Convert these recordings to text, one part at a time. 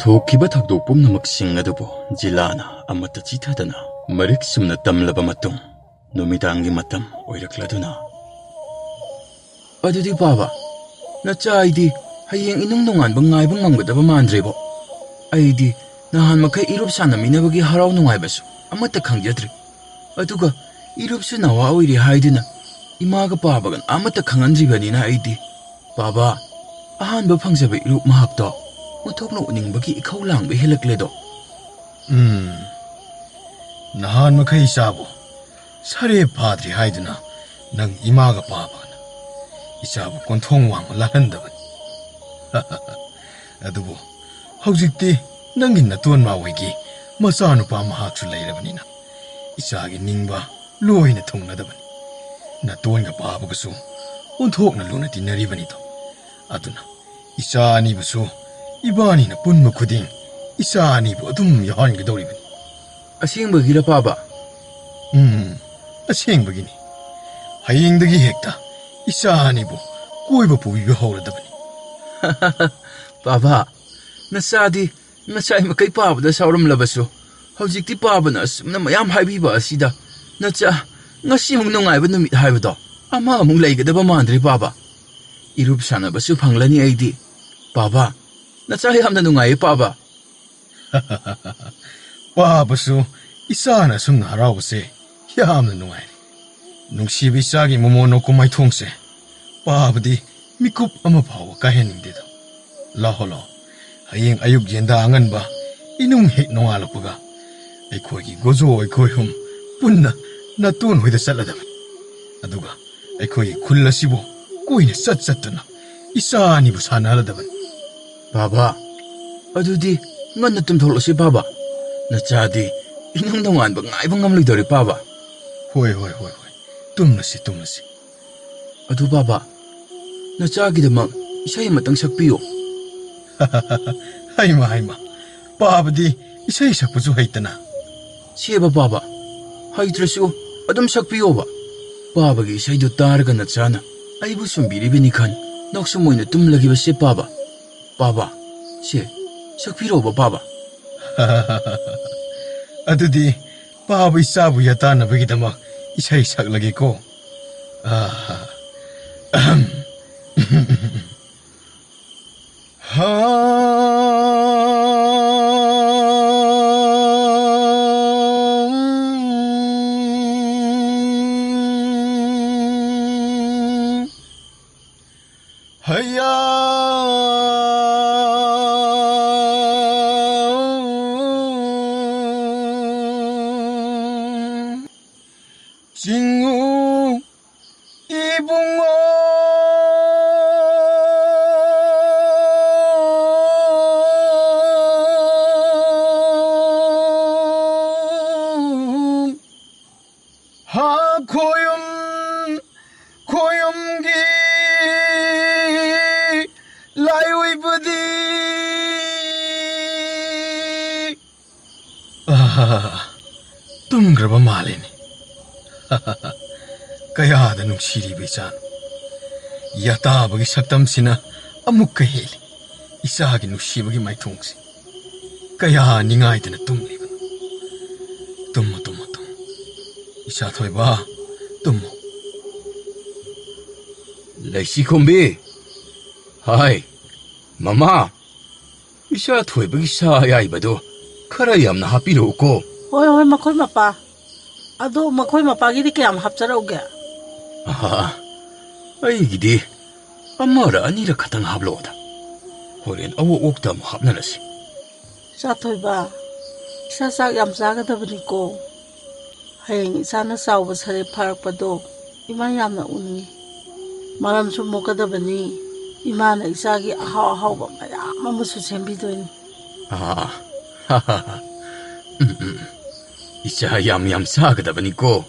ꯊꯣꯛꯈꯤꯕ ꯊꯧꯗꯣꯛ ꯄꯨꯝꯅꯃꯛꯁꯤꯡ ꯑꯗꯨꯕꯨ ꯖꯤꯂꯥꯅ ꯑꯃꯠꯇ ꯆꯤꯊꯗꯅ ꯃꯔꯤꯛ ꯆꯨꯝꯅ ꯇꯝꯂꯕ ꯃꯇꯨꯡ ꯅꯨꯃꯤꯗꯥꯡꯒꯤ ꯃꯇꯝ ꯑꯣꯏꯔꯛꯂꯗꯨꯅ ꯑꯗꯨꯗꯤ ꯕꯥꯕꯥ, ꯅꯆꯥ ꯑꯩꯗꯤ ꯍꯌꯦꯡ ꯏꯅꯨꯡ ꯅꯨꯡꯉꯥꯟꯕ ꯉꯥꯏꯕ ꯉꯝꯒꯗꯕ ꯃꯥꯟꯗ꯭ꯔꯦꯕꯣ꯫ ꯑꯩꯗꯤ ꯅꯍꯥꯟ ꯃꯈꯩ ꯏꯔꯨꯞ ꯁꯥꯟꯅꯃꯤꯟꯅꯕꯒꯤ ꯍꯔꯥꯎ ꯅꯨꯡꯉꯥꯏꯕꯁꯨ ꯑꯃꯠꯇ ꯈꯪꯖꯗ꯭ꯔꯤ꯫ ꯑꯗꯨꯒ ꯏꯔꯨꯞꯁꯨ ꯅꯋꯥ ꯑꯣꯏꯔꯤ ꯍꯥꯏꯗꯨꯅ ꯏꯃꯥꯒ ꯄꯥꯕꯒ ꯑꯃꯠꯇ ꯈꯪꯍꯟꯗ꯭ꯔꯤꯕꯅꯤꯅ ꯑꯩꯗꯤ ꯕꯥꯕꯥ, ꯑꯍꯥꯟꯕ ꯐꯪꯖꯕ ꯏꯔꯨꯞ ꯃꯍꯥꯛꯇꯣ ꯑꯣꯟꯊꯣꯛꯅ ꯎꯅꯤꯡꯕꯒꯤ ꯏꯈꯧ ꯂꯥꯡꯕ ꯍꯦꯜꯂꯛꯂꯦꯗꯣ꯫ ꯅꯍꯥꯟ ꯃꯈꯩ ꯏꯆꯥꯕꯨ ꯁꯔꯦꯞ ꯐꯥꯗ꯭ꯔꯤ ꯍꯥꯏꯗꯨꯅ ꯅꯪ ꯏꯃꯥꯒ ꯄꯥꯕꯒꯅ ꯏꯆꯥꯕꯨ ꯀꯣꯟꯊꯣꯡ ꯋꯥꯡꯕ ꯂꯥꯜꯍꯟꯗꯕꯅꯤ꯫ ꯑꯗꯨꯕꯨ ꯍꯧꯖꯤꯛꯇꯤ ꯅꯪꯒꯤ ꯅꯇꯣꯟ ꯃꯥꯋꯣꯏꯒꯤ ꯃꯆꯥꯅꯨꯄꯥ ꯃꯍꯥꯛꯁꯨ ꯂꯩꯔꯕꯅꯤꯅ ꯏꯆꯥꯒꯤ ꯅꯤꯡꯕ ꯂꯣꯏꯅ ꯊꯨꯡꯂꯗꯕꯅꯤ꯫ ꯅꯇꯣꯟꯒ ꯄꯥꯕꯒꯁꯨ ꯑꯣꯟꯊꯣꯛꯅ ꯂꯨꯅ ꯇꯤꯟꯅꯔꯤꯕꯅꯤꯗꯣ꯫ ꯑꯗꯨꯅ ꯏꯆꯥ ꯑꯅꯤꯕꯨꯁꯨ 이반이나 뿜무 쿠딩 이사 아니부 어둠 여한 그도리군. ꯑꯁꯦꯡꯕꯒꯤꯔ ꯄꯥꯕ? ꯑꯁꯦꯡꯕꯒꯤ니. ꯍꯌꯦꯡꯗꯒꯤ ꯍꯦꯛꯇ 이사 아니부 ꯀꯣꯏꯕ ꯄꯨꯕꯤꯕ ꯍꯧꯔꯗꯕꯅꯤ. ꯄꯥꯕꯥ, ꯅꯆꯥꯗꯤ ꯉꯁꯥꯏ ꯃꯈꯩ ꯄꯥꯕꯗ ꯁꯥꯎꯔꯝꯂꯕꯁꯨ ꯍꯧꯖꯤꯛꯇꯤ ꯄꯥꯕꯅ ꯑꯁꯨꯝꯅ ꯃꯌꯥꯝ ꯍꯥꯏꯕꯤꯕ ꯑꯁꯤꯗ ꯅꯆꯥ ꯉꯁꯤꯃꯨꯛ ꯅꯨꯡꯉꯥꯏꯕ ꯅꯨꯃꯤꯠ ꯍꯥꯏꯕꯗꯣ ꯑꯃꯨꯛ ꯂꯩꯒꯗꯕ ꯃꯥꯟꯗ꯭ꯔꯤ ꯄꯥꯕꯥ. 이룹 ꯁꯥꯟꯅꯕꯁꯨ ꯐꯪꯂꯅꯤ ꯑꯩꯗꯤ. ꯄꯥꯕꯥ, ꯅꯆꯥ ꯌꯥꯝꯅ ꯅꯨꯡꯉꯥꯏꯌꯦ ꯄꯥꯕꯥ. ꯄꯥꯕꯁꯨ 이사나 숨나 하라우세 ꯌꯥꯝꯅ ꯅꯨꯡꯉꯥꯏꯔꯤ. ꯅꯨꯡꯁꯤꯕ 이사ꯒꯤ ꯃꯣꯃꯣꯅꯣꯀꯣ ꯃꯥꯏꯊꯣꯡꯁꯦ ꯄꯥꯕꯗꯤ ꯃꯤꯀꯨꯞ ꯑꯃ ꯐꯥꯎꯕ ꯀꯥꯏꯍꯟꯅꯤꯡꯗꯦꯗ. ꯂꯥꯛꯑꯣ ꯂꯥꯛꯑꯣ, ꯍꯌꯦꯡ ꯑꯌꯨꯛ ꯌꯦꯟꯗꯥ ꯑꯉꯟꯕ 이ꯅꯨꯡ ꯍꯦꯛ ꯅꯣꯡꯉꯥꯜꯂꯛꯄꯒ ꯑꯩꯈꯣꯏꯒꯤ ꯒꯣꯖꯣ ꯑꯩꯈꯣꯏ ꯍꯨꯝ ꯄꯨꯟꯅ ꯅꯇꯣꯟ ꯍꯣꯏꯗ ꯆꯠꯂꯗꯕꯅꯤ. ꯑꯗꯨꯒ ꯑꯩꯈꯣꯏꯒꯤ ꯈꯨꯜ ꯑꯁꯤꯕꯨ ꯀꯣꯏꯅ ꯆꯠꯇꯨꯅ 이사 ꯑꯅꯤꯕꯨ ꯁꯥꯟꯅꯍꯜꯂꯗꯕꯅꯤ. ꯄꯥꯕꯥ, ꯑꯗꯨꯗꯤ ꯉꯟꯅ ꯇꯨꯝꯊꯣꯛꯂꯁꯤ ꯄꯥꯕꯥ. ꯅꯆꯥꯗꯤ 이nung ꯅꯣꯡꯉꯥꯟꯕ ꯉꯥꯏꯕ ꯉꯝꯂꯣꯏꯗꯧꯔꯤ ꯄꯥꯕꯥ. ꯍꯣꯏ, ꯇꯨꯝꯂꯁꯤ. ꯑꯗꯨ ꯄꯥꯕꯥ, ꯅꯆꯥꯒꯤꯗꯃꯛ ꯏꯁꯩ ꯑꯃꯇꯪ ꯁꯛꯄꯤꯌꯨ. ꯍꯩꯃ, ꯄꯥꯕꯗꯤ ꯏꯁꯩ ꯁꯛꯄꯁꯨ ꯍꯩꯇꯅ. ꯁꯦꯕ ꯄꯥꯕꯥ, ꯍꯩꯇ꯭ꯔꯁꯨ ꯑꯗꯨꯝ ꯁꯛꯄꯤꯌꯣꯕ. ꯄꯥꯕꯒꯤ ꯏꯁꯩꯗꯨ ꯇꯥꯔꯒ ꯅꯆꯥꯅ ꯑꯩꯕꯨ ꯁꯨꯝꯕꯤꯔꯤꯕꯅꯤ ꯈꯟ ꯅꯣꯛꯁꯨꯝ ꯑꯣꯏꯅ ꯇꯨꯝꯂꯒꯤꯕꯁꯦ ꯄꯥꯕꯥ. ꯄꯥꯕꯥ, ꯁꯦ ꯁꯛꯄꯤꯔꯣꯕ ꯄꯥꯕꯥ. ꯑꯗꯨꯗꯤ ꯄꯥꯕ 이사ꯕꯨ ꯌꯥꯇꯥꯅꯕꯒꯤꯗꯃꯛ 이ꯁꯩ ꯁꯛꯂꯒꯦꯀꯣ. hayya 징우 이붕어 고염기 라이오이부디. ꯇꯨꯝꯈ꯭ꯔꯕ ꯃꯥꯜꯂꯦꯅꯦ. ꯀꯌꯥꯗ ꯅꯨꯡꯁꯤꯔꯤꯕ ꯏꯆꯥꯅꯣ. ꯌꯥꯇꯥꯕꯒꯤ ꯁꯛꯇꯝꯁꯤꯅ ꯑꯃꯨꯛꯀ ꯍꯦꯜꯂꯤ ꯏꯆꯥꯒꯤ ꯅꯨꯡꯁꯤꯕꯒꯤ ꯃꯥꯏꯊꯣꯡꯁꯤ. ꯀꯌꯥ ꯅꯤꯡꯉꯥꯏꯗꯅ ꯇꯨꯝꯂꯤꯕꯅꯣ. ꯇꯨꯝꯃꯣ. 이사 ꯊꯣꯏꯕ, ꯇꯨꯝꯃꯣ. ꯂꯩꯁꯤꯈꯣꯝꯕꯤ. ꯍꯥꯏ ꯃꯃꯥ, 이사 ꯊꯣꯏꯕꯒꯤ ꯁꯥ ꯑꯌꯥꯏꯕꯗꯣ ꯈꯔ ꯌꯥꯝꯅ ꯍꯥꯞꯄꯤꯔꯛꯎꯀꯣ. ꯍꯣꯏ ꯃꯈꯣꯏ ꯃꯄꯥ. ꯑꯗꯣ ꯃꯈꯣꯏ ꯃꯄꯥꯒꯤꯗꯤ ꯀꯌꯥꯝ ꯍꯥꯞꯆꯔꯛꯎꯒꯦ? ꯑꯩꯒꯤꯗꯤ ꯑꯃꯔ ꯑꯅꯤꯔ ꯈꯛꯇꯪ ꯍꯥꯞꯂꯛꯑꯣꯗ. ꯍꯣꯔꯦꯟ ꯑꯋꯣꯛꯇ ꯑꯃꯨꯛ ꯍꯥꯞꯅꯔꯁꯤ. ꯏꯆꯥꯊꯣꯏꯕ, ꯏꯆꯥ ꯆꯥꯛ ꯌꯥꯝ ꯆꯥꯒꯗꯕꯅꯤꯀꯣ. ꯍꯌꯦꯡ ꯏꯆꯥꯅ ꯆꯥꯎꯕ ꯁꯔꯦꯞ ꯐꯥꯔꯛꯄꯗꯣ ꯏꯃꯥ ꯌꯥꯝꯅ ꯎꯅꯤꯡꯉꯤ. ꯃꯔꯝꯁꯨ ꯃꯣꯛꯀꯗꯕꯅꯤ. 이마나 이사기 아하우하우바 마야마 무수 셈비도니. 이사 얌얌 싸그다버니고.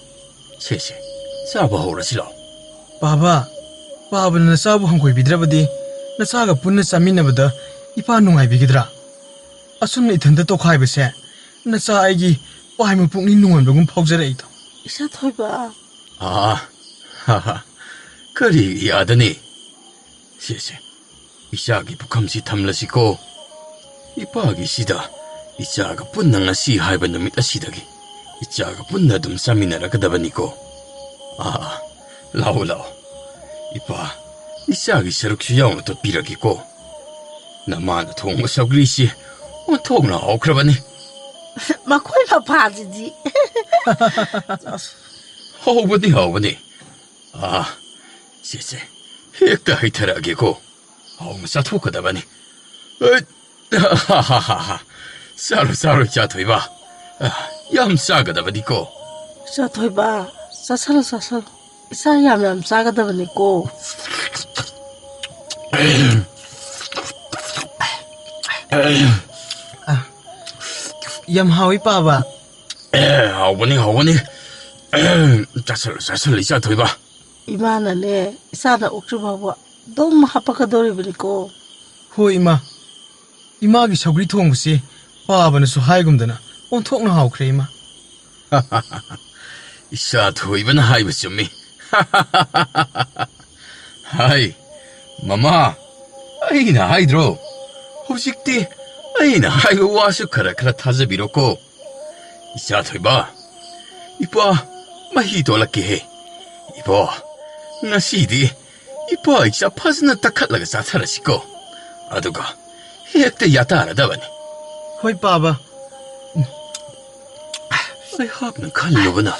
세세 싸바 호라시라. 바바는 싸부 한코이 비드라바디 나 싸가 분나 싸미나바다 이파 농아이비기드라. 아숨나 이탄다 똑하이베세 나 싸아이기 와이무 북니 농원병은 파우자레이도. 이사 토이바. 그리 야드니. 세세 이사기 북함시 탐라시고. 이빠기시다 이자가 뿐나 ngasi 하이바 누밋 아시다기 이자가 뿐나 둠 싸미나라가다바니고 아 라오 이빠 이자기 서룩수 야오나 또 비라기고 나마나 통마 서그리시 온통나 오크라바니 마코이 마파지지. 하오바니 아 세세 핵다 히타라기고 하오마 사토카다바니 하하하하 사로 자토이바 얌 싸가다바니고 자 토이바 사사로 이사 얌얌 싸가다바니고. ꯌꯥꯝ ꯍꯥꯎꯏ ꯄꯥꯕ 하오바니 자설로 자토이바 이마나네 이사나 옥주바바 너무 하빠가도리버니고. ꯍꯣꯏ 이마 이마ꯒꯤ ꯁꯧꯒ꯭ꯔꯤ ꯊꯣꯡꯕꯁꯤ ꯄꯥꯕꯅꯁꯨ ꯍꯥꯏꯒꯨꯝꯗꯅ ꯑꯣꯟꯊꯣꯛꯅ ꯍꯥꯎꯈ꯭ꯔꯦ 이마 이사토이바나 하이바 쫌미 하이 마마 아이나 하이드로 혹시띠 아이나 하이고 와수 카라카라 타자비로고 이사토이바 이뻐 마히 돌아게 해 이뻐 나시디 이뻐 이사 파스나 타칼라가 사사라시고 아두가 핵대 야타라다바니 ꯍꯣꯏ ꯄꯥꯕ 아이 합는 칼로구나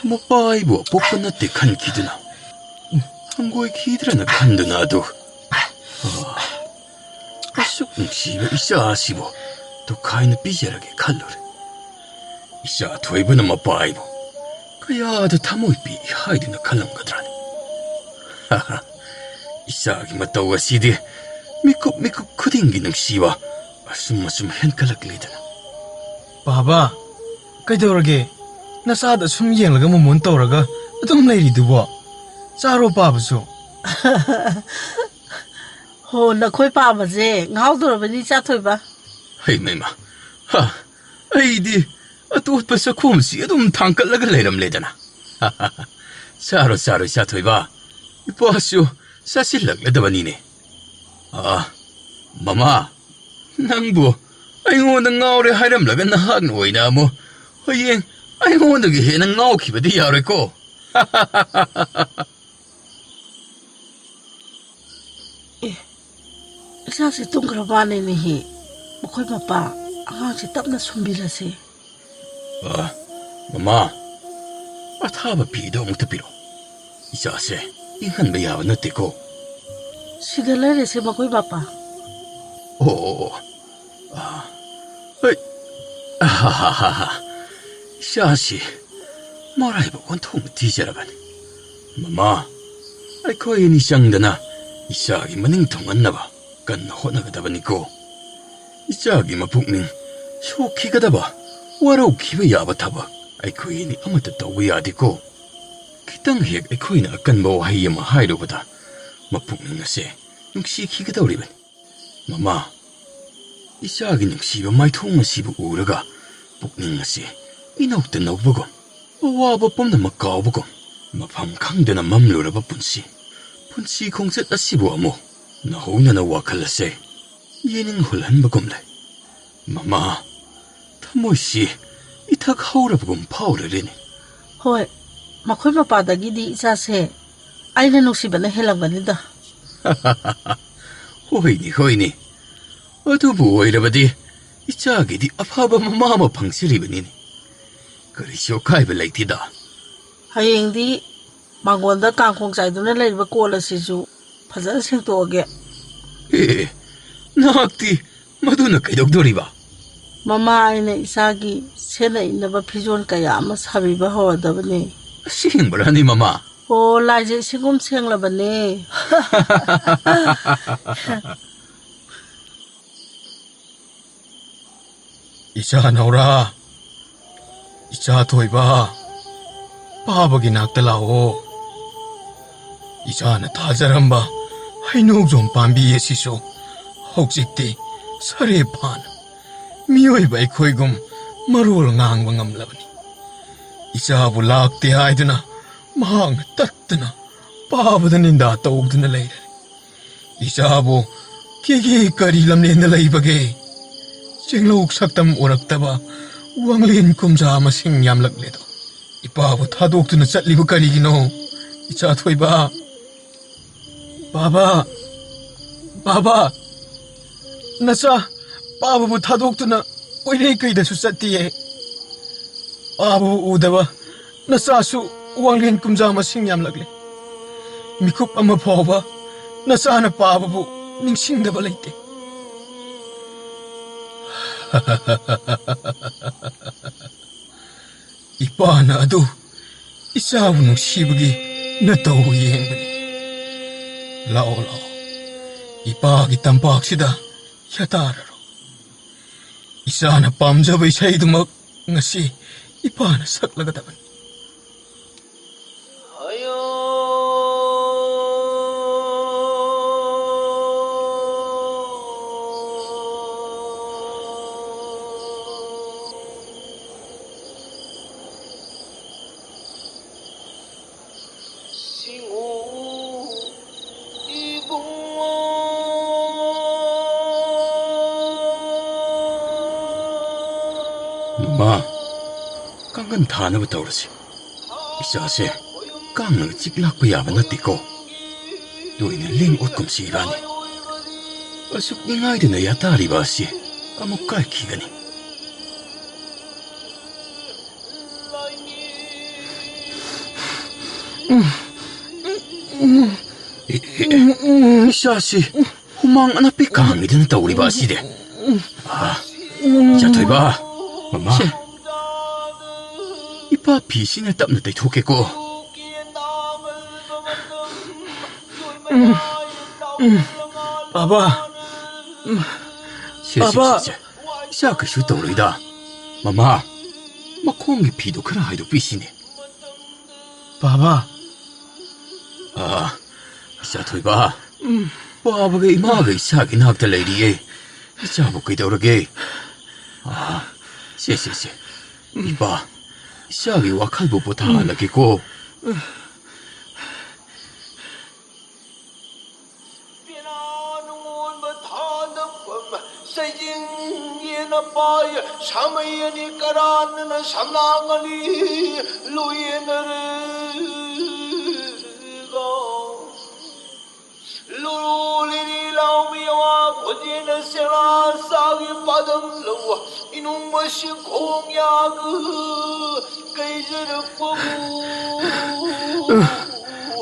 뭐빠이보 뽀뽀나 때 칸기드나 한고의 기드라나 칸드나도 쑥 뭉시면 이샤시보 또 가이는 삐자라게 칼로레 이샤 토이브는 뭐빠이보 그야도 타모이삐 하이드나 칼람가드라니 하하 이샤기 맞다고 시디 미국 크딩기는 시와 말씀 헨칼락리드나 ꯄꯥꯕ ꯀꯩꯗꯧꯔꯒꯦ ꯅꯆꯥꯗ ꯁꯨꯝ ꯌꯦꯡꯂꯒ ꯃꯃꯣꯟ ꯇꯧꯔꯒ ꯑꯗꯨꯝ ꯂꯩꯔꯤꯗꯨꯕꯣ ꯆꯥꯔꯣ ꯄꯥꯕꯁꯨ 호 나코이 빠바제 나오더라버니 짜토이바. 헤이메마 하 아이디 아또빠서 콤시 좀 탕깔라가 레람레잖아 하하하 사로 샤토이바 이뻐하쇼 사실락레다바니네 아 마마 낭부 아이고나 ngawre 하이람라가 나하는 오이나 뭐 허이행 아이고나게 해는 ngaw키바디 야레고 이사시 동그라바네니히 마코이 마빠 아가씨 땀나 숨비라세. 아 마마 아타바 비도 엉터비로 이자세 인한바 야바 너때고 시들레레세 마코이 마빠. 오, 아하하하, 샤시, 뭐라이보 권통 뒤져라반. 마마, 거의 니샹드나 이샤기 마닝 통한나봐. 간 호나가다바니고 이샤기 마북닝 쇼키가다바. 와라우 키베 야바타바. 거의 니 아무도 떠오야디고 기땅핵 거의나 아깐 뭐 하이야마 하이로보다 마북닝나세 육시키가다우리반. 마마, 이샤기 능시바 마이통마 시부 우르가 복닝나시 이나욱다 나우보고 와바 뽐나 막가오보고 마팜 강대나 맘루라바 분시 공셋 아시부 아모 나호나나 와칼라세 예닝 홀한바곰래 마마 타모시 이탁 하우라보곰 파우르레니 호이 마코이 마빠다기디 이사세 아이나 녹시바나 헬랑바니다. 호이니 어두부 오이라바디 이자기디 아파바 마마마 방시리바니니 그리쇼 카이베 레이티다 하이행디 망원다 깡콩짜이도나 레이바 꼴라시주 파자 생도하게. 에 나학디 마두나 까이독도리바 마마 아이나 이사기 세나 있나바 피존 까야 아마 사비바 하와다바니. 시행벌하니 마마 오 라이제 시금 생라바니. 이자 나오라 이자 토이바 빠박이 낙달라오 이자나 타자람바 하이녹 좀 밤비에 시소 혹직디 사레판 미오이바 이코이금 마루를 낭바 ngamlabani 이자부 락데 하이드나 막 따르드나 빠바다닌다 떠옥드나 레이르 이자부 케게 까리 람네나 레이바게 ꯆꯤꯡꯂꯧ ꯁꯛꯇꯝ ꯑꯣꯏꯔꯛꯇꯕ ꯋꯥꯡꯂꯦꯟ ꯀꯨꯝꯖꯥ ꯃꯁꯤꯡ ꯌꯥꯝꯂꯛꯂꯦꯗꯣ ꯏꯄꯥꯕꯨ ꯊꯥꯗꯣꯛꯇꯨꯅ ꯆꯠꯂꯤꯕ ꯀꯔꯤꯒꯤꯅꯣ ꯏꯆꯥꯊꯣꯏꯕ ꯕꯥꯕꯥ ꯕꯥꯕꯥ ꯅꯆꯥ ꯄꯥꯕꯕꯨ ꯊꯥꯗꯣꯛꯇꯨꯅ ꯑꯣꯏꯔꯩ ꯀꯩꯗꯁꯨ ꯆꯠꯇꯤꯌꯦ ꯄꯥꯕꯕꯨ ꯎꯗꯕ ꯅꯆꯥꯁꯨ ꯋꯥꯡꯂꯦꯟ ꯀꯨꯝꯖꯥ ꯃꯁꯤꯡ ꯌꯥꯝꯂꯛꯂꯦ ꯃꯤꯀꯨꯞ ꯑꯃ ꯐꯥꯎꯕ ꯅꯆꯥꯅ ꯄꯥꯕꯕꯨ ꯅꯤꯡꯁꯤꯡꯗꯕ ꯂꯩꯇꯦ ꯏꯄꯥꯅ ꯑꯗꯨ ꯏꯆꯥꯕꯨ ꯅꯨꯡꯁꯤꯕꯒꯤ ꯅꯇꯧ ꯌꯦꯡꯕꯅꯤ ꯂꯥꯛꯑꯣ ꯂꯥꯛꯑꯣ ꯏꯄꯥꯒꯤ ꯇꯝꯄꯥꯛꯁꯤꯗ ꯌꯥꯇꯥꯔꯔꯣ ꯏꯆꯥꯅ ꯄꯥꯝꯖꯕ ꯏꯁꯩꯗꯨꯃꯛ ꯉꯁꯤ ꯏꯄꯥꯅ ꯁꯛꯂꯒꯗꯕꯅꯤ ꯃꯥ ꯀꯥꯡꯒꯟ ꯊꯥꯅꯕ ꯇꯧꯔꯁꯤ ꯏꯆꯥꯁꯦ ꯀꯥꯡꯅ ꯆꯤꯛꯂꯛꯄ ꯌꯥꯕ ꯅꯠꯇꯦꯀꯣ ꯇꯣꯏꯅ ꯂꯦꯡ ꯑꯣꯠꯀꯨꯝꯁꯤ ꯏꯔꯥꯅꯤ ꯑꯁꯨꯛ ꯅꯤꯡꯉꯥꯏꯗꯨꯅ ꯌꯥꯇꯥꯔꯤꯕ ꯑꯁꯤ ꯑꯃꯨꯛ ꯀꯥꯏꯈꯤꯒꯅꯤ 이샤씨 후망 하나빛 강이든 떠오리바 시대 자토이바 엄마 이파 비신을 땀는 데 좋겠고 바바 시시 샤크 슈 떠오르이다 마마 마콩이 비도 그라 하이도 비시네 바바 자토이바 바바가 이마가 이샤기 나학달 레이리에 이자보 그이더러게 시시시 이봐 이샤기 와칼보보 다 알라기고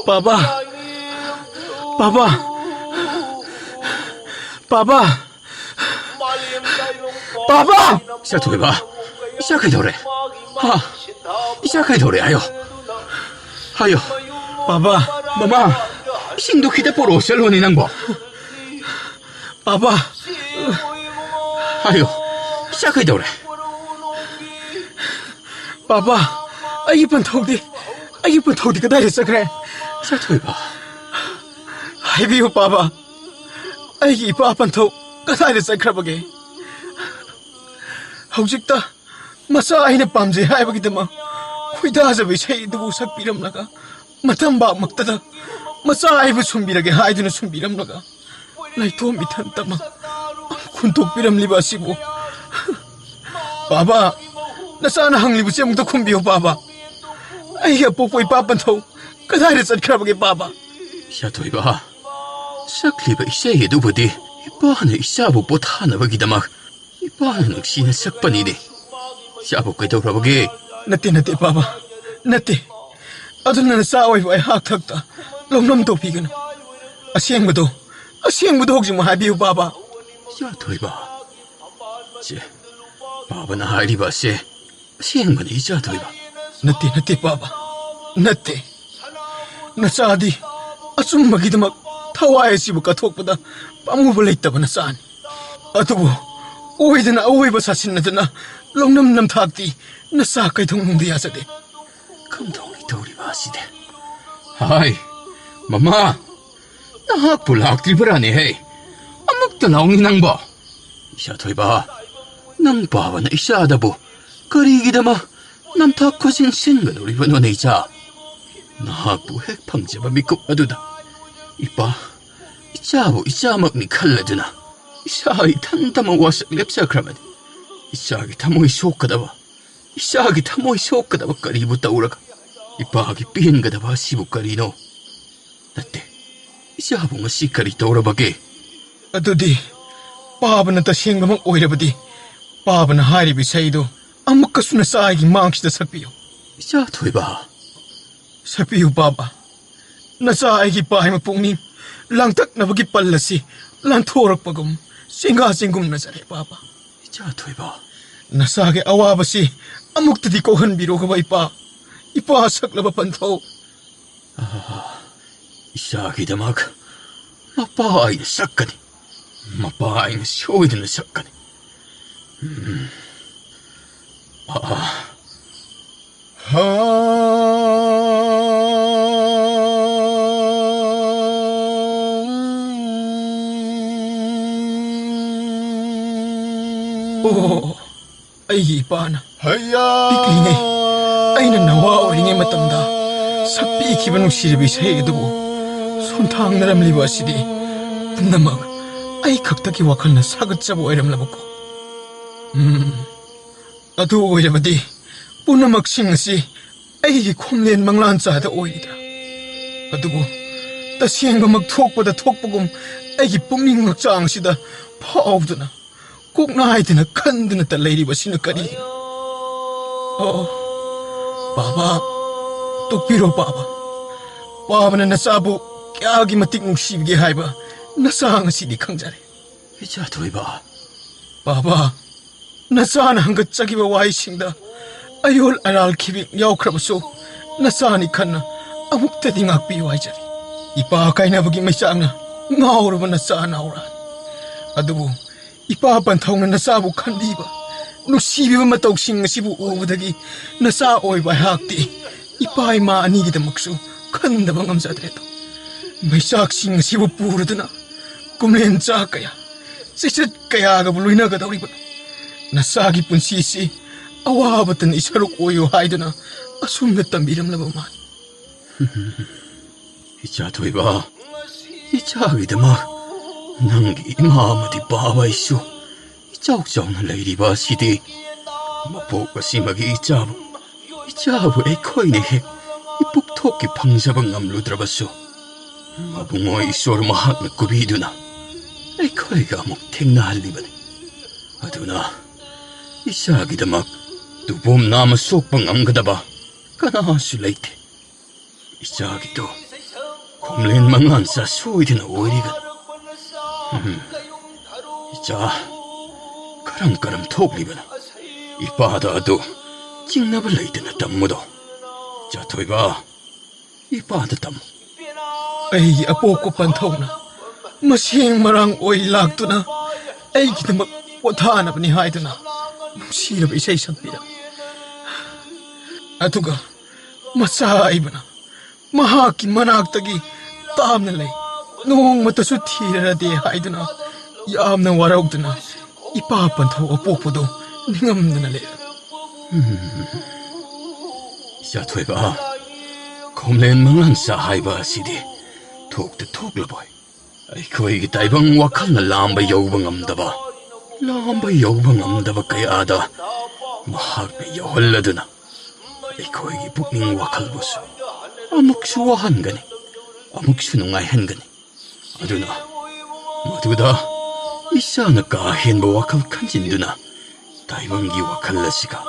바바 바바 바바 바바 샤토이바 이샤카이 도래 이샤카이 도래 아요 바바 마마 싱도 히데포로 셀로니 낭보 바바 아요 이샤카이 도래 바바 아이 펀토디 그다이 서그래 샤토이바 하이비우 바바 아이 이파 펀토 그다이 서그라버게 ꯍꯧꯖꯤꯛꯇ ꯃꯆꯥ ꯑꯩꯅ ꯄꯥꯝꯖꯩ ꯍꯥꯏꯕꯒꯤꯗꯃꯛ ꯈꯣꯏꯗꯥꯖꯕ ꯏꯁꯩꯗꯨꯕꯨ ꯁꯛꯄꯤꯔꯝꯂꯒ ꯃꯇꯝꯕꯥꯛꯃꯛꯇꯗ ꯃꯆꯥ ꯑꯩꯕꯨ ꯁꯨꯝꯕꯤꯔꯒꯦ ꯍꯥꯏꯗꯨꯅ ꯁꯨꯝꯕꯤꯔꯝꯂꯒ ꯂꯩꯇꯣꯝ ꯏꯊꯟꯇꯃꯛ ꯈꯨꯟꯇꯣꯛꯄꯤꯔꯝꯂꯤꯕ ꯑꯁꯤꯕꯨ ꯕꯥꯕꯥ ꯅꯆꯥꯅ ꯍꯪꯂꯤꯕꯁꯤ ꯑꯃꯨꯛꯇ ꯈꯨꯝꯕꯤꯌꯨ ꯕꯥꯕꯥ ꯑꯩꯒꯤ ꯑꯄꯣꯛꯄ ꯏꯄꯥ ꯄꯟꯊꯧ ꯀꯗꯥꯏꯗ ꯆꯠꯈ꯭ꯔꯕꯒꯦ ꯕꯥꯕꯥ 샤토이바 ꯁꯛꯂꯤꯕ ꯏꯁꯩ ꯑꯗꯨꯕꯨꯗꯤ ꯏꯄꯥꯅ ꯏꯆꯥꯕꯨ ꯄꯣꯊꯥꯅꯕꯒꯤꯗꯃꯛ 이빠는 낚시는 삭반이네. 샤보 끄덕러보게. 나때 바바. 나때. 아들나는 싸워이바이 학탁다. 롱놈도 비거나. 아시행무도 혹시 뭐 하비우 바바. 샤토이바. 제 바바나 하이리바세. 시행만 이자토이바. 나때 바바. 나때. 나사디. 아줌마기드막 타와에시부 까톡보다 빠무벌레 있다고 나사니. 아두부. 오이드나 오이버 사신나드나 롱남남 탁디 나사 까이통농디 야사데 감동이 도리바시데 하이 마마 나학 불학들브라네 헤이 아묵도 나옹니 낭바 샤토이바 낭 바바나 이샤다부 거리기다마 남탁 코신 신가 도리바 너네이자 나학부 핵팡제바 미국 아두다 이빠 이짜부 이짜막니 칼라드나 샤이 탄다마 와서 랩사크라마디 이샤기 타모이 속가다바 이샤기 타모이 속가다바 까리부 따우라가 이빠기 삐엔가다바 시부 까리노 나때 이샤부 ngasi 까리 따우라바게 ꯑꯗꯨꯗꯤ ꯄꯥꯕꯅ ꯇꯁꯦꯡꯕꯃꯛ ꯑꯣꯏꯔꯕꯗꯤ ꯄꯥꯕꯅ ꯍꯥꯏꯔꯤꯕ ꯏꯁꯩꯗꯨ ꯑꯃꯨꯛꯀꯁꯨ ꯅꯆꯥꯒꯤ ꯃꯥꯡꯁꯤꯗ ꯁꯛꯄꯤꯌꯨ 이샤 토이바 ꯁꯛꯄꯤꯌꯨ ꯄꯥꯕ ꯅꯆꯥ ꯑꯩꯒꯤ ꯄꯥꯏꯃ ꯄꯨꯛꯅꯤꯡ ꯂꯥꯡꯇꯛꯅꯕꯒꯤ ꯄꯜ ꯑꯁꯤ ꯂꯥꯟꯊꯣꯔꯛꯄꯒꯨꯝ ꯆꯦꯡꯒꯥ ꯆꯦꯡꯒꯨꯝꯅꯖꯔꯦ ꯄꯥꯕ 이샤 토이바 ꯅꯆꯥꯒꯤ ꯑꯋꯥꯕꯁꯤ ꯑꯃꯨꯛꯇꯗꯤ ꯀꯣꯛꯍꯟꯕꯤꯔꯣꯒꯕ ꯏꯄꯥ ꯁꯛꯂꯕ ꯄꯟꯊꯧ 이샤기다막 마빠 아이는 삭가니 마빠 아이는 쇼이드는 삭가니 ꯑꯣ ꯑꯩꯒꯤ ꯏꯄꯥꯅ ꯄꯤꯛꯂꯤꯉꯩ ꯑꯩꯅ ꯅꯋꯥ ꯑꯣꯏꯔꯤꯉꯩ ꯃꯇꯝꯗ ꯁꯛꯄꯤꯈꯤꯕ ꯅꯨꯡꯁꯤꯔꯕ ꯏꯁꯩ ꯑꯗꯨꯕꯨ ꯁꯣꯟꯊꯥꯡꯅꯔꯝꯂꯤꯕ ꯑꯁꯤꯗꯤ ꯄꯨꯝꯅꯃꯛ ꯑꯩ ꯈꯛꯇꯒꯤ ꯋꯥꯈꯜꯅ ꯁꯥꯒꯠꯆꯕ ꯑꯣꯏꯔꯝꯂꯕꯀꯣ ꯑꯗꯨ ꯑꯣꯏꯔꯕꯗꯤ ꯄꯨꯝꯅꯃꯛꯁꯤꯡ ꯑꯁꯤ ꯑꯩꯒꯤ ꯈꯣꯝꯂꯦꯟ ꯃꯪꯂꯥꯟꯆꯥꯗ ꯑꯣꯏꯔꯤꯗ꯭ꯔꯥ ꯑꯗꯨꯕꯨ ꯇꯁꯦꯡꯕꯃꯛ ꯊꯣꯛꯄꯗ ꯊꯣꯛꯄꯒꯨꯝ ꯑꯩꯒꯤ ꯄꯨꯛꯅꯤꯡ ꯍꯛꯆꯥꯡꯁꯤꯗ ꯐꯥꯎꯗꯨꯅ ꯀꯣꯛꯅꯥꯏꯗꯅ ꯈꯟꯗꯨꯅꯇ ꯂꯩꯔꯤꯕꯁꯤꯅ ꯀꯔꯤꯅꯣ ꯑꯣ ꯕꯥꯕꯥ ꯇꯣꯛꯄꯤꯔꯣ ꯕꯥꯕꯥ ꯄꯥꯕꯅ ꯅꯆꯥꯕꯨ ꯀꯌꯥꯒꯤ ꯃꯇꯤꯛ ꯅꯨꯡꯁꯤꯕꯒꯦ ꯍꯥꯏꯕ ꯅꯆꯥ ꯉꯁꯤꯗꯤ ꯈꯪꯖꯔꯦ 이샤 토이바 ꯕꯥꯕꯥ ꯅꯆꯥꯅ ꯍꯪꯒꯠꯆꯈꯤꯕ ꯋꯥꯍꯩꯁꯤꯡꯗ ꯑꯌꯣꯜ ꯑꯔꯥꯜ ꯈꯤꯕꯤꯛ ꯌꯥꯎꯈ꯭ꯔꯕꯁꯨ ꯅꯆꯥꯅꯤ ꯈꯟꯅ ꯑꯃꯨꯛꯇꯗꯤ ꯉꯥꯛꯄꯤꯌꯨ ꯍꯥꯏꯖꯔꯤ ꯏꯄꯥ ꯀꯥꯏꯅꯕꯒꯤ ꯃꯩꯆꯥꯛꯅ ꯉꯥꯎꯔꯕ ꯅꯆꯥ ꯅꯥꯎꯔꯥꯅꯤ ꯑꯗꯨꯕꯨ ꯏꯄꯥ ꯄꯟꯊꯧꯅ ꯅꯆꯥꯕꯨ ꯈꯟꯕꯤꯕ ꯅꯨꯡꯁꯤꯕꯤꯕ ꯃꯇꯧꯁꯤꯡ ꯑꯁꯤꯕꯨ ꯎꯕꯗꯒꯤ ꯅꯆꯥ ꯑꯣꯏꯕ ꯑꯩꯍꯥꯛꯇꯤ ꯏꯄꯥ ꯏꯃꯥ ꯑꯅꯤꯒꯤꯗꯃꯛꯁꯨ ꯈꯟꯗꯕ ꯉꯝꯖꯗ꯭ꯔꯦꯗꯣ ꯃꯩꯆꯥꯛꯁꯤꯡ ꯑꯁꯤꯕꯨ ꯄꯨꯔꯗꯨꯅ ꯀꯨꯝꯂꯦꯟ ꯆꯥ ꯀꯌꯥ ꯆꯩꯆꯠ ꯀꯌꯥꯒꯕꯨ ꯂꯣꯏꯅꯒꯗꯧꯔꯤꯕꯅꯣ ꯅꯆꯥꯒꯤ ꯄꯨꯟꯁꯤꯁꯤ ꯑꯋꯥꯕꯇꯅ ꯏꯁꯔꯨꯛ ꯑꯣꯏꯌꯨ ꯍꯥꯏꯗꯨꯅ ꯑꯁꯨꯝꯅ ꯇꯝꯕꯤꯔꯝꯂꯕ ꯃꯥꯅꯤ 이샤 토이바 이샤기다막 낭기 이마마디 바바이쇼 이자옥자옥나 레이리바 시디 마포가 심하게 이자부 에코이네 핵 이북토끼 방사방 남루드라바쇼 마붕어 이소르 마학나 꾸비두나 에코이가 목 택나할리바네 아두나 이샤기다막 두봄 나무 속방 암가다바 까나하수 레이테 이샤기도 곰렌 망한사 소이드나 오이리가 이자 까람까람 톡리바나 이빠다도 찡나블 레이드나 담무도 자 토이바 이빠다 담무 ꯑꯩꯒꯤ ꯑꯄꯣꯛꯄ ꯄꯟꯊꯧꯅ ꯃꯁꯦꯡ ꯃꯔꯥꯡ ꯑꯣꯏ ꯂꯥꯛꯇꯨꯅ ꯑꯩꯒꯤꯗꯃꯛ ꯄꯣꯊꯥꯅꯕꯅꯤ ꯍꯥꯏꯗꯨꯅ ꯅꯨꯡꯁꯤꯔꯕ ꯏꯁꯩ ꯁꯛꯄꯤꯔꯝꯃꯤ ꯑꯗꯨꯒ ꯃꯆꯥ ꯑꯩꯕꯅ ꯃꯍꯥꯛꯀꯤ ꯃꯅꯥꯛꯇꯒꯤ ꯇꯥꯝꯅ ꯂꯩ ꯅꯣꯡꯃꯇꯁꯨ ꯊꯤꯔꯔꯗꯦ ꯍꯥꯏꯗꯨꯅ ꯌꯥꯝꯅ ꯋꯥꯔꯧꯗꯨꯅ ꯏꯄꯥ ꯄꯟꯊꯧ ꯑꯄꯣꯛꯄꯗꯨ ꯅꯤꯡꯉꯝꯗꯅ ꯂꯩꯔꯝꯃꯤ 이자 토이바 곰렌 망한사 하이바 시디 톡드 톡라보이 아이코이기 따이방 와칸나 람바 여우방 암다바 람바 여우방 암다바 까야다 마학베 여헐라드나 아이코이기 북닝 와칼보스 아묵수 와한가니 아묵수 농아이한가니 아두나 모두다 이사나 까헨바 와칼 칸진두나 따이방기 와칼라시가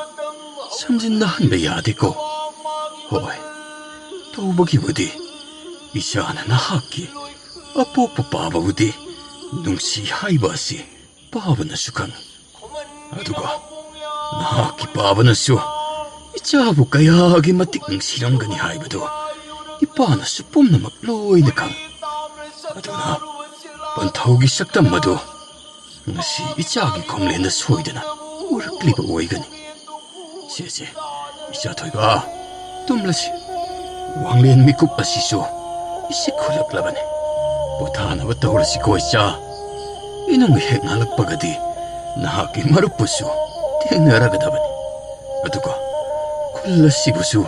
삼진나 한배 야되고 호이 또보기부디 이샤나 나하기 아뽀뽀 바바부디 뭉시 하이바시 바바나 수칸 아두가 나하기 바바나 수 이자부 까야기 마틱 뭉시랑가니 하이바도 이빠나 수뽐나 막 로이네 강 아두나 번타오기 싹담마도 뭉시 이자기 검렌나 소이드나 우르클리바 오이가니 제제 이자 토이바 tumlasi wanglen mikup asiso isikulak labane potana batawrasi ko isa inong hek ngalak pagadi nahaki marupuso tingnaragadabane aduko kulasi busu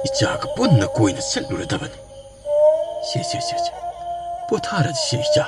ijaga punna koina salluradabane potara di siya